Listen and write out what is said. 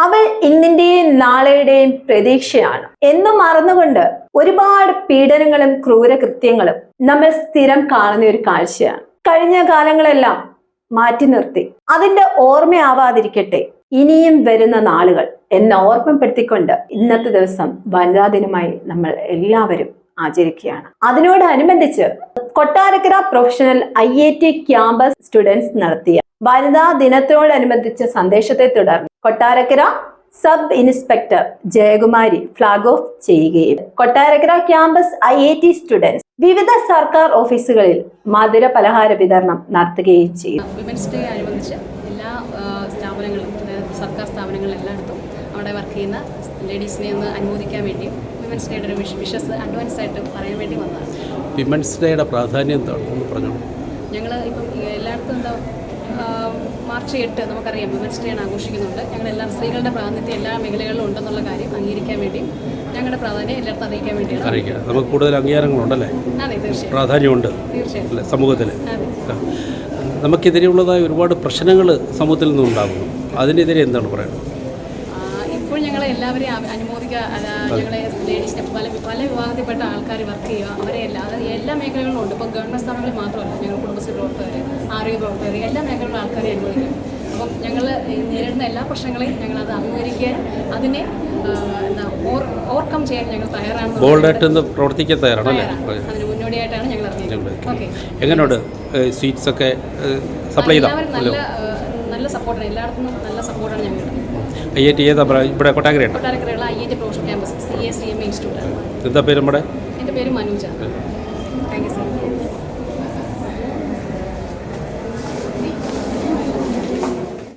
അവൾ ഇന്നിന്റെയും നാളെയുടെയും പ്രതീക്ഷയാണ് എന്നും മറന്നുകൊണ്ട് ഒരുപാട് പീഡനങ്ങളും ക്രൂരകൃത്യങ്ങളും നമ്മൾ സ്ഥിരം കാണുന്ന ഒരു കാഴ്ചയാണ്. കഴിഞ്ഞ കാലങ്ങളെല്ലാം മാറ്റി നിർത്തി അതിന്റെ ഓർമ്മയാവാതിരിക്കട്ടെ ഇനിയും വരുന്ന നാളുകൾ എന്ന ഓർമ്മപ്പെടുത്തിക്കൊണ്ട് ഇന്നത്തെ ദിവസം വനിതാ ദിനമായി നമ്മൾ എല്ലാവരും ആചരിക്കുകയാണ്. അതിനോടനുബന്ധിച്ച് Kottarakkara professional IIT campus students നടത്തിയ വനിതാ ദിനത്തോടനുബന്ധിച്ച സന്ദേശത്തെ തുടർന്ന് Kottarakkara sub inspector Jayakumari flag off ചെയ്യുകയും കൊട്ടാരക്കര ക്യാമ്പസ് IIT സ്റ്റുഡൻസ് വിവിധ സർക്കാർ ഓഫീസുകളിൽ മധുര പലഹാര വിതരണം നടത്തുകയും ചെയ്തു. വിമൻസ് ഡേ അനുബന്ധിച്ച് എല്ലാ സ്ഥാപനങ്ങളും, സർക്കാർ സ്ഥാപനങ്ങളും എല്ലായിടത്തും അവിടെ വർക്ക് ചെയ്യുന്ന ലേഡീസിനെ ഒന്ന് അനുമോദിക്കാൻ വേണ്ടിയും വിമൻസ് ഡേയുടെ ഒരു വിഷസ് അഡ്വാൻസ് ആയിട്ട് പറയാൻ വേണ്ടി വന്നതാണ്. വിമൻസ് ഡേയുടെ പ്രാധാന്യം എന്താണെന്ന് പറഞ്ഞു. ഞങ്ങൾ ഇപ്പം എല്ലായിടത്തും മാർച്ച് 8 നമുക്കറിയാം വിമൻസ് ഡേ ആണ് ആഘോഷിക്കുന്നുണ്ട്. ഞങ്ങളെല്ലാം സ്ത്രീകളുടെ പ്രാതിനിധ്യം എല്ലാ മേഖലകളിലും ഉണ്ടെന്നുള്ള കാര്യം അംഗീകരിക്കാൻ വേണ്ടിയും ഞങ്ങളുടെ പ്രാധാന്യം എല്ലായിടത്തും അറിയിക്കാൻ വേണ്ടിയാണ്. അറിയിക്കുക നമുക്ക് കൂടുതൽ അംഗീകാരങ്ങളുണ്ടല്ലേ? അതെ, തീർച്ചയായും പ്രാധാന്യമുണ്ട് തീർച്ചയായും സമൂഹത്തിൽ. നമുക്കെതിരെയുള്ളതായ ഒരുപാട് പ്രശ്നങ്ങൾ സമൂഹത്തിൽ നിന്നുണ്ടാകുന്നു. അതിനെതിരെ എന്താണ് പറയുന്നത്? ഇപ്പോൾ ഞങ്ങളെ എല്ലാവരെയും അനുമോദിക്കുക, ഞങ്ങളെ ലേഡീസിനെ പല വിഭാഗത്തിൽപ്പെട്ട ആൾക്കാർ വർക്ക് ചെയ്യുക, അവരെ എല്ലാ മേഖലകളിലും ഉണ്ട്. ഇപ്പോൾ ഗവൺമെൻറ് സ്ഥാപനങ്ങളിൽ മാത്രമല്ല, ഞങ്ങൾ കുടുംബശ്രീ പ്രവർത്തകർ, ആരോഗ്യ പ്രവർത്തകർ, എല്ലാ മേഖലകളിലും ആൾക്കാരെ അനുമോദിക്കുക. അപ്പം ഞങ്ങൾ നേരിടുന്ന എല്ലാ പ്രശ്നങ്ങളെയും ഞങ്ങളത് അഭിമുഖീകരിക്കാൻ, അതിനെ ഓവർകം ചെയ്യാൻ ഞങ്ങൾ തയ്യാറാണ്. ബോൾഡായിട്ട് പ്രവർത്തിക്കാൻ തയ്യാറാണല്ലേ? അതിന് മുന്നോടിയായിട്ടാണ് ഞങ്ങൾ ഇറങ്ങിയത്. ഓക്കെ, എങ്ങനെയുണ്ട് സ്വീറ്റ്സ് ഒക്കെ സപ്ലൈ ചെയ്താൽ? നല്ല സപ്പോർട്ടാണ്, എല്ലായിടത്തും നല്ല സപ്പോർട്ടാണ് ഞങ്ങൾ. IIT ഏതാ ഇവിടെ കൊട്ടാരക്കരയുണ്ട്? കൊട്ടാരക്കരയുള്ള IIT professional campus CA CMA ഇൻസ്റ്റിറ്റ്യൂട്ടാണ്. എന്താ പേര്? നമ്മുടെ എൻ്റെ പേര് മനോജ. Thank you sir.